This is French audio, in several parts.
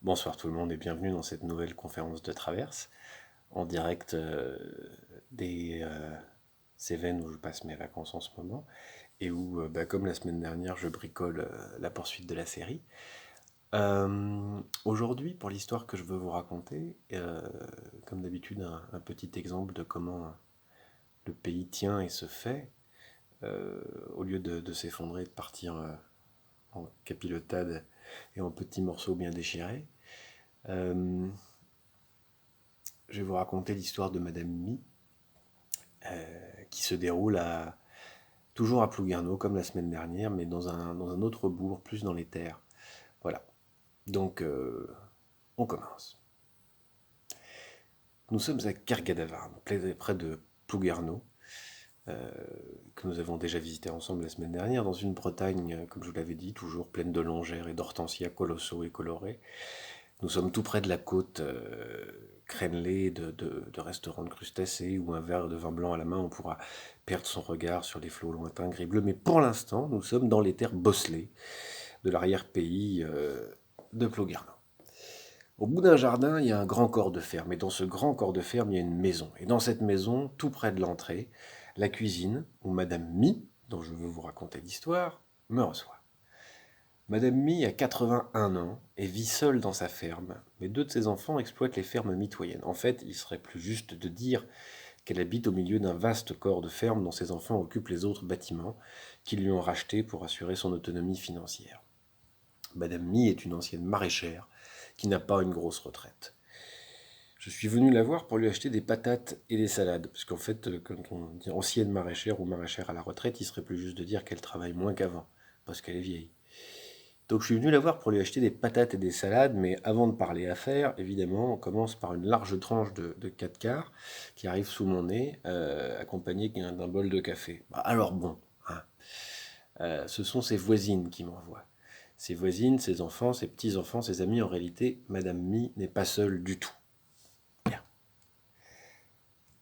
Bonsoir tout le monde et bienvenue dans cette nouvelle conférence de traverse en direct des Cévennes où je passe mes vacances en ce moment et où, comme la semaine dernière, je bricole la poursuite de la série. Aujourd'hui, pour l'histoire que je veux vous raconter, comme d'habitude, un petit exemple de comment le pays tient et se fait, au lieu de s'effondrer et de partir en capilotade et en petits morceaux bien déchirés. Euh, je vais vous raconter l'histoire de Madame Mi, qui se déroule toujours à Plouguerneau, comme la semaine dernière, mais dans un autre bourg, plus dans les terres. Voilà. Donc, on commence. Nous sommes à Kergadavarn, près de Plouguerneau, que nous avons déjà visité ensemble la semaine dernière, dans une Bretagne, comme je vous l'avais dit, toujours pleine de longères et d'hortensias colossaux et colorés. Nous sommes tout près de la côte crénelée de restaurants de crustacés, où un verre de vin blanc à la main, on pourra perdre son regard sur les flots lointains gris-bleu. Mais pour l'instant, nous sommes dans les terres bosselées de l'arrière-pays de Plouguerneau. Au bout d'un jardin, il y a un grand corps de ferme. Et dans ce grand corps de ferme, il y a une maison. Et dans cette maison, tout près de l'entrée, la cuisine, où Madame Mi, dont je veux vous raconter l'histoire, me reçoit. Madame Mi a 81 ans et vit seule dans sa ferme, mais deux de ses enfants exploitent les fermes mitoyennes. En fait, il serait plus juste de dire qu'elle habite au milieu d'un vaste corps de ferme dont ses enfants occupent les autres bâtiments qu'ils lui ont rachetés pour assurer son autonomie financière. Madame Mi est une ancienne maraîchère qui n'a pas une grosse retraite. Je suis venu la voir pour lui acheter des patates et des salades, parce qu'en fait, quand on dit ancienne maraîchère ou maraîchère à la retraite, il serait plus juste de dire qu'elle travaille moins qu'avant, parce qu'elle est vieille. Donc je suis venu la voir pour lui acheter des patates et des salades, mais avant de parler affaires, évidemment, on commence par une large tranche de 4 quarts qui arrive sous mon nez, accompagnée d'un bol de café. Alors bon, hein, ce sont ses voisines qui m'envoient. Ses voisines, ses enfants, ses petits-enfants, ses amis, en réalité, Madame Mi n'est pas seule du tout. Bien.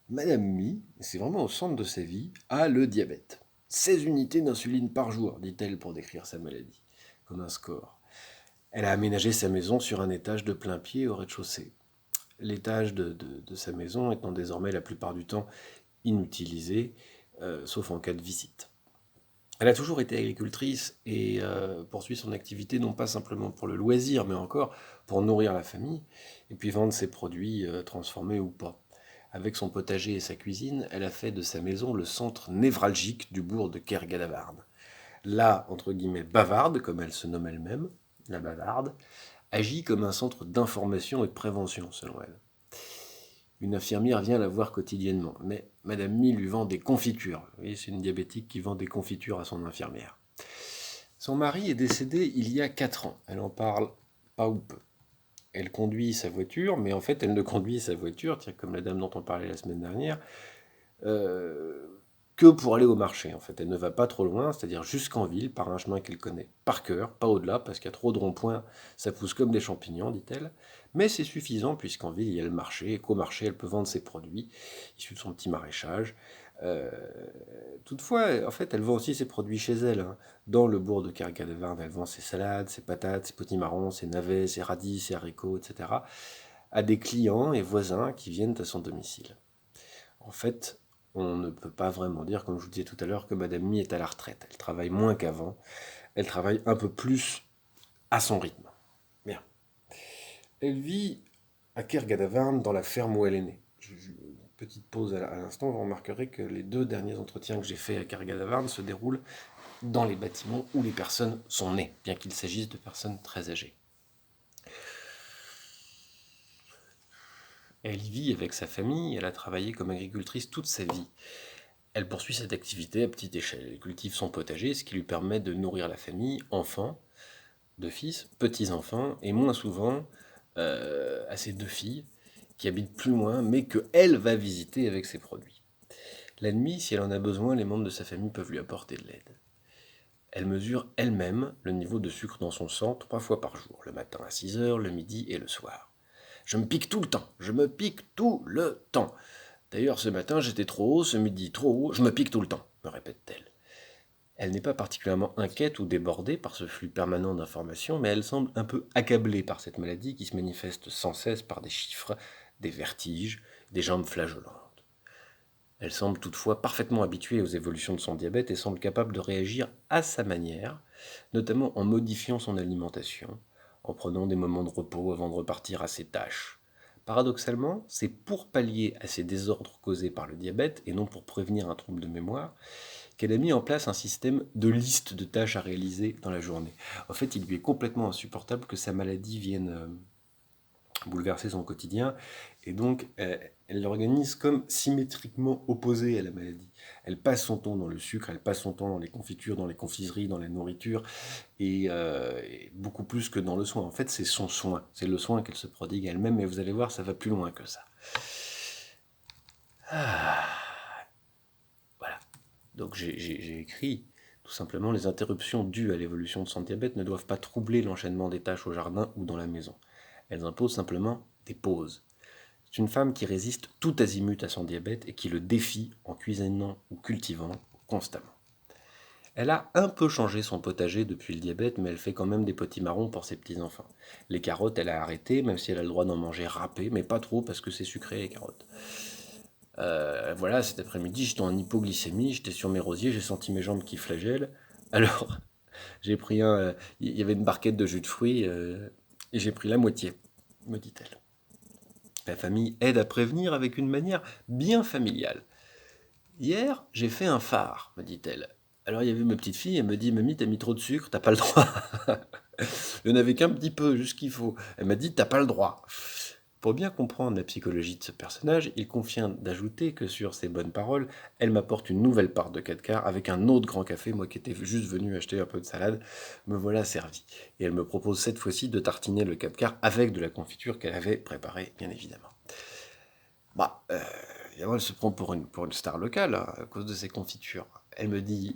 Madame Mi, c'est vraiment au centre de sa vie, a le diabète. 16 unités d'insuline par jour, dit-elle pour décrire sa maladie, comme un score. Elle a aménagé sa maison sur un étage de plein pied au rez-de-chaussée. L'étage de sa maison étant désormais la plupart du temps inutilisé, sauf en cas de visite. Elle a toujours été agricultrice et poursuit son activité non pas simplement pour le loisir, mais encore pour nourrir la famille et puis vendre ses produits transformés ou pas. Avec son potager et sa cuisine, elle a fait de sa maison le centre névralgique du bourg de Kergadavarn. La, entre guillemets, bavarde, comme elle se nomme elle-même, la bavarde, agit comme un centre d'information et de prévention, selon elle. Une infirmière vient la voir quotidiennement, mais Madame Mi lui vend des confitures. Vous voyez, c'est une diabétique qui vend des confitures à son infirmière. Son mari est décédé il y a 4 ans. Elle en parle pas ou peu. Elle conduit sa voiture, mais en fait, elle ne conduit sa voiture, tiens, comme la dame dont on parlait la semaine dernière, euh, que pour aller au marché. En fait, elle ne va pas trop loin, c'est-à-dire jusqu'en ville, par un chemin qu'elle connaît par cœur, pas au-delà, parce qu'il y a trop de ronds-points, ça pousse comme des champignons, dit-elle. Mais c'est suffisant, puisqu'en ville, il y a le marché, et qu'au marché, elle peut vendre ses produits, issus de son petit maraîchage. Euh, Toutefois, en fait, elle vend aussi ses produits chez elle, hein. Dans le bourg de Kergadevarn, elle vend ses salades, ses patates, ses potimarrons, ses navets, ses radis, ses haricots, etc., à des clients et voisins qui viennent à son domicile. En fait, on ne peut pas vraiment dire, comme je vous disais tout à l'heure, que Madame Mi est à la retraite. Elle travaille moins qu'avant. Elle travaille un peu plus à son rythme. Bien. Elle vit à Kergadavarn, dans la ferme où elle est née. Petite pause à l'instant, vous remarquerez que les 2 derniers entretiens que j'ai faits à Kergadavarn se déroulent dans les bâtiments où les personnes sont nées, bien qu'il s'agisse de personnes très âgées. Elle y vit avec sa famille, elle a travaillé comme agricultrice toute sa vie. Elle poursuit cette activité à petite échelle. Elle cultive son potager, ce qui lui permet de nourrir la famille, enfants, 2 fils, petits-enfants, et moins souvent à ses 2 filles, qui habitent plus loin, mais qu'elle va visiter avec ses produits. La nuit, si elle en a besoin, les membres de sa famille peuvent lui apporter de l'aide. Elle mesure elle-même le niveau de sucre dans son sang 3 fois par jour, le matin à 6 heures, le midi et le soir. Je me pique tout le temps, je me pique tout le temps. D'ailleurs, ce matin, j'étais trop haut, ce midi trop haut, je me pique tout le temps, me répète-t-elle. Elle n'est pas particulièrement inquiète ou débordée par ce flux permanent d'informations, mais elle semble un peu accablée par cette maladie qui se manifeste sans cesse par des chiffres, des vertiges, des jambes flageolantes. Elle semble toutefois parfaitement habituée aux évolutions de son diabète et semble capable de réagir à sa manière, notamment en modifiant son alimentation, en prenant des moments de repos avant de repartir à ses tâches. Paradoxalement, c'est pour pallier à ces désordres causés par le diabète et non pour prévenir un trouble de mémoire qu'elle a mis en place un système de liste de tâches à réaliser dans la journée. En fait, il lui est complètement insupportable que sa maladie vienne bouleverser son quotidien, et donc elle l'organise comme symétriquement opposée à la maladie. Elle passe son temps dans le sucre, elle passe son temps dans les confitures, dans les confiseries, dans la nourriture, et beaucoup plus que dans le soin. En fait, c'est son soin, c'est le soin qu'elle se prodigue elle-même, mais vous allez voir, ça va plus loin que ça. Ah, voilà. Donc j'ai écrit tout simplement: les interruptions dues à l'évolution de son diabète ne doivent pas troubler l'enchaînement des tâches au jardin ou dans la maison. Elles imposent simplement des pauses. C'est une femme qui résiste tout azimut à son diabète et qui le défie en cuisinant ou cultivant constamment. Elle a un peu changé son potager depuis le diabète, mais elle fait quand même des potimarrons pour ses petits-enfants. Les carottes, elle a arrêté, même si elle a le droit d'en manger râpé, mais pas trop parce que c'est sucré les carottes. Voilà, cet après-midi, j'étais en hypoglycémie, j'étais sur mes rosiers, j'ai senti mes jambes qui flagellent. Alors, j'ai pris il y avait une barquette de jus de fruits, et j'ai pris la moitié, me dit-elle. La famille aide à prévenir avec une manière bien familiale. Hier, j'ai fait un phare, me dit-elle. Alors il y avait ma petite fille, elle me dit: Mamie, t'as mis trop de sucre, t'as pas le droit. Il n'y en avait qu'un petit peu, juste ce qu'il faut. Elle m'a dit: t'as pas le droit. Pour bien comprendre la psychologie de ce personnage, il convient d'ajouter que sur ces bonnes paroles, elle m'apporte une nouvelle part de 4 quarts avec un autre grand café, moi qui étais juste venu acheter un peu de salade, me voilà servi. Et elle me propose cette fois-ci de tartiner le 4 quarts avec de la confiture qu'elle avait préparée, bien évidemment. Bah, évidemment, elle se prend pour une star locale, hein, à cause de ses confitures. Elle me dit: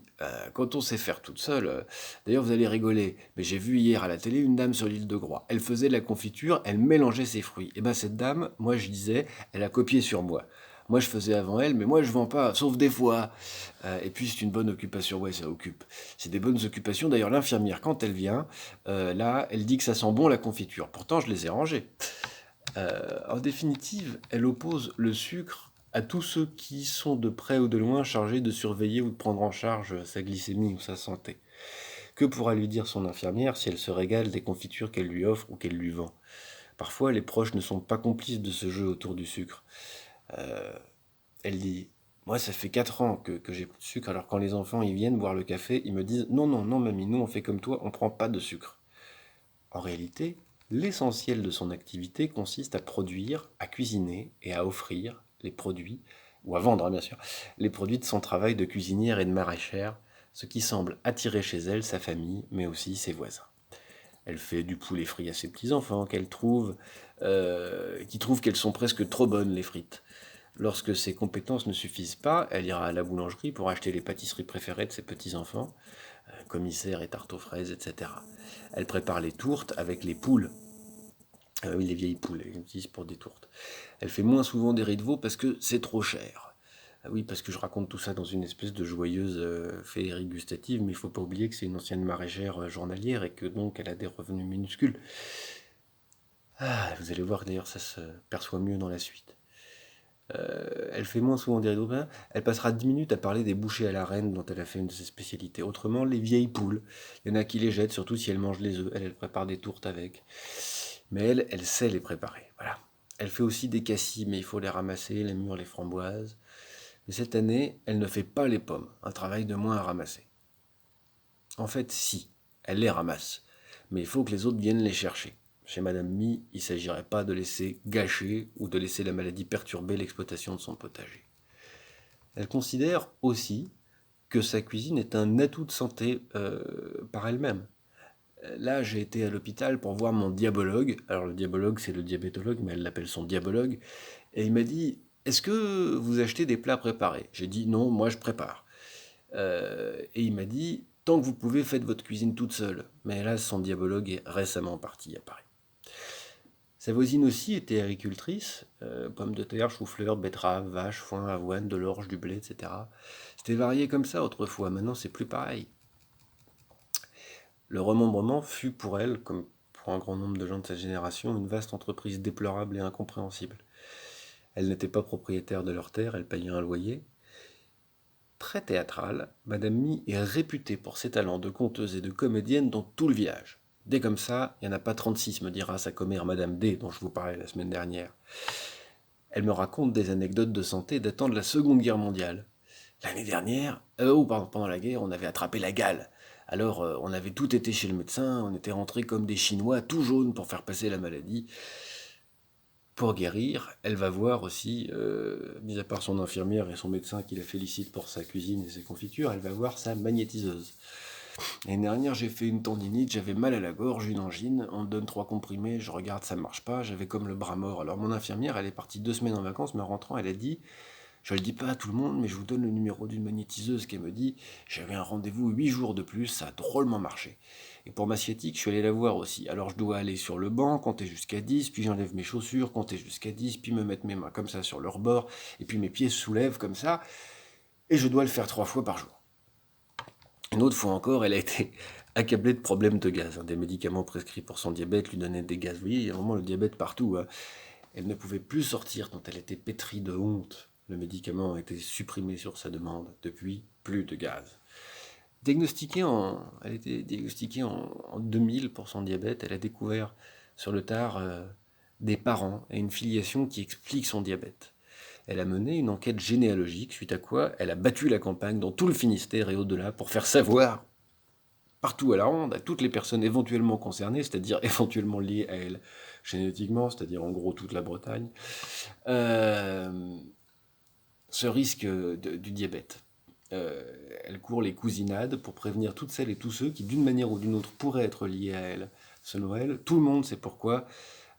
quand on sait faire toute seule, d'ailleurs vous allez rigoler, mais j'ai vu hier à la télé une dame sur l'île de Groix. Elle faisait de la confiture, elle mélangeait ses fruits. Et ben cette dame, moi je disais, elle a copié sur moi. Moi je faisais avant elle, mais moi je vends pas, sauf des fois. Et puis c'est une bonne occupation, ouais ça occupe. C'est des bonnes occupations. D'ailleurs l'infirmière, quand elle vient, là, elle dit que ça sent bon la confiture. Pourtant je les ai rangées. En définitive, elle oppose le sucre à tous ceux qui sont de près ou de loin chargés de surveiller ou de prendre en charge sa glycémie ou sa santé. Que pourra lui dire son infirmière si elle se régale des confitures qu'elle lui offre ou qu'elle lui vend? Parfois, les proches ne sont pas complices de ce jeu autour du sucre. Elle dit: moi, ça fait 4 ans que j'ai plus de sucre, alors quand les enfants ils viennent boire le café, ils me disent: non, non, non, mamie, nous on fait comme toi, on prend pas de sucre. En réalité, l'essentiel de son activité consiste à produire, à cuisiner et à offrir les produits, ou à vendre bien sûr, les produits de son travail de cuisinière et de maraîchère, ce qui semble attirer chez elle sa famille, mais aussi ses voisins. Elle fait du poulet frit à ses petits-enfants, qui trouvent qu'elles sont presque trop bonnes, les frites. Lorsque ses compétences ne suffisent pas, elle ira à la boulangerie pour acheter les pâtisseries préférées de ses petits-enfants, commissaires et tartes aux fraises, etc. Elle prépare les tourtes avec les poules. Oui, les vieilles poules, elles utilisent pour des tourtes. Elle fait moins souvent des riz de veau parce que c'est trop cher. Ah oui, parce que je raconte tout ça dans une espèce de joyeuse féerie gustative, mais il ne faut pas oublier que c'est une ancienne maraîchère journalière et que donc elle a des revenus minuscules. Ah, vous allez voir d'ailleurs, ça se perçoit mieux dans la suite. Elle fait moins souvent des rideaux peints. Elle passera 10 minutes à parler des bouchées à la reine dont elle a fait une de ses spécialités. Autrement, les vieilles poules. Il y en a qui les jettent, surtout si elles mangent les œufs. Elle prépare des tourtes avec. Mais elle sait les préparer. Voilà. Elle fait aussi des cassis, mais il faut les ramasser, les mûres, les framboises. Mais cette année, elle ne fait pas les pommes. Un travail de moins à ramasser. En fait, si, elle les ramasse. Mais il faut que les autres viennent les chercher. Chez Madame Mie, il ne s'agirait pas de laisser gâcher ou de laisser la maladie perturber l'exploitation de son potager. Elle considère aussi que sa cuisine est un atout de santé par elle-même. Là, j'ai été à l'hôpital pour voir mon diabologue. Alors le diabologue, c'est le diabétologue, mais elle l'appelle son diabologue. Et il m'a dit: est-ce que vous achetez des plats préparés? J'ai dit: non, moi je prépare. Et il m'a dit: tant que vous pouvez, faites votre cuisine toute seule. Mais là, son diabologue est récemment parti à Paris. Sa voisine aussi était agricultrice, pommes de terre, chou-fleur, betteraves, vaches, foin, avoine, de l'orge, du blé, etc. C'était varié comme ça autrefois, maintenant c'est plus pareil. Le remembrement fut pour elle, comme pour un grand nombre de gens de sa génération, une vaste entreprise déplorable et incompréhensible. Elle n'était pas propriétaire de leur terre, elle payait un loyer. Très théâtrale, Madame Mie est réputée pour ses talents de conteuse et de comédienne dans tout le village. Dès comme ça, il n'y en a pas 36, me dira sa commère Madame D, dont je vous parlais la semaine dernière. Elle me raconte des anecdotes de santé datant de la Seconde Guerre mondiale. L'année dernière, pendant la guerre, on avait attrapé la gale. Alors, on avait tout été chez le médecin, on était rentrés comme des Chinois, tout jaunes pour faire passer la maladie. Pour guérir, elle va voir aussi, mis à part son infirmière et son médecin qui la félicite pour sa cuisine et ses confitures, elle va voir sa magnétiseuse. L'année dernière, j'ai fait une tendinite, j'avais mal à la gorge, une angine, on me donne 3 comprimés, je regarde, ça marche pas, j'avais comme le bras mort. Alors mon infirmière, elle est partie 2 semaines en vacances, mais en rentrant, elle a dit, je le dis pas à tout le monde, mais je vous donne le numéro d'une magnétiseuse qu'elle me dit, j'avais un rendez-vous 8 jours de plus, ça a drôlement marché. Et pour ma sciatique, je suis allé la voir aussi. Alors je dois aller sur le banc, compter jusqu'à 10, puis j'enlève mes chaussures, compter jusqu'à 10, puis me mettre mes mains comme ça sur leur bord, et puis mes pieds se soulèvent comme ça, et je dois le faire 3 fois par jour. Une autre fois encore, elle a été accablée de problèmes de gaz. Des médicaments prescrits pour son diabète lui donnaient des gaz. Vous voyez, il y a vraiment le diabète partout. Elle ne pouvait plus sortir tant elle était pétrie de honte. Le médicament a été supprimé sur sa demande. Depuis, plus de gaz. Elle a été diagnostiquée en 2000 pour son diabète. Elle a découvert sur le tard des parents et une filiation qui explique son diabète. Elle a mené une enquête généalogique, suite à quoi elle a battu la campagne dans tout le Finistère et au-delà pour faire savoir partout à la ronde à toutes les personnes éventuellement concernées, c'est-à-dire éventuellement liées à elle génétiquement, c'est-à-dire en gros toute la Bretagne, ce risque du diabète. Elle court les cousinades pour prévenir toutes celles et tous ceux qui, d'une manière ou d'une autre, pourraient être liés à elle ce Noël. Tout le monde sait pourquoi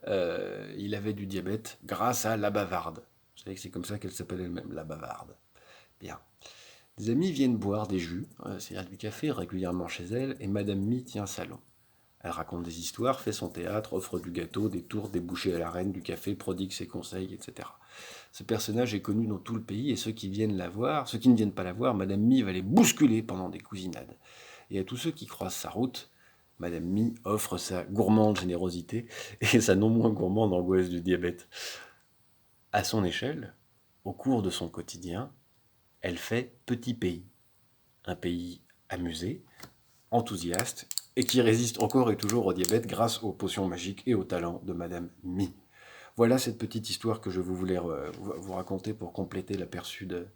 il avait du diabète grâce à la bavarde. Vous savez que c'est comme ça qu'elle s'appelle elle-même, la bavarde. Bien. Des amis viennent boire des jus, c'est-à-dire du café, régulièrement chez elle, et Madame Mie tient salon. Elle raconte des histoires, fait son théâtre, offre du gâteau, des tours, des bouchées à la reine, du café, prodigue ses conseils, etc. Ce personnage est connu dans tout le pays, et ceux qui viennent la voir, ceux qui ne viennent pas la voir, Madame Mie va les bousculer pendant des cousinades. Et à tous ceux qui croisent sa route, Madame Mie offre sa gourmande générosité et sa non moins gourmande angoisse du diabète. À son échelle, au cours de son quotidien, elle fait petit pays. Un pays amusé, enthousiaste, et qui résiste encore et toujours au diabète grâce aux potions magiques et au talent de Madame Mie. Voilà cette petite histoire que je voulais vous raconter pour compléter l'aperçu de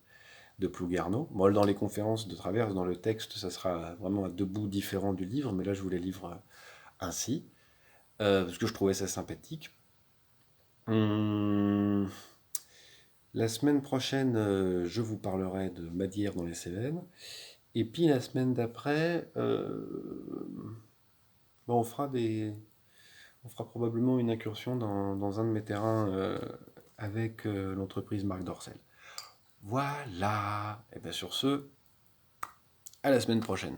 Plouguerneau. Moi, dans les conférences de Traverse, dans le texte, ça sera vraiment à 2 bouts différents du livre, mais là, je vous les livre ainsi, parce que je trouvais ça sympathique. La semaine prochaine, je vous parlerai de Madière dans les Cévennes. Et puis la semaine d'après, on fera probablement une incursion dans un de mes terrains avec l'entreprise Marc Dorcel. Voilà. Et bien sur ce, à la semaine prochaine.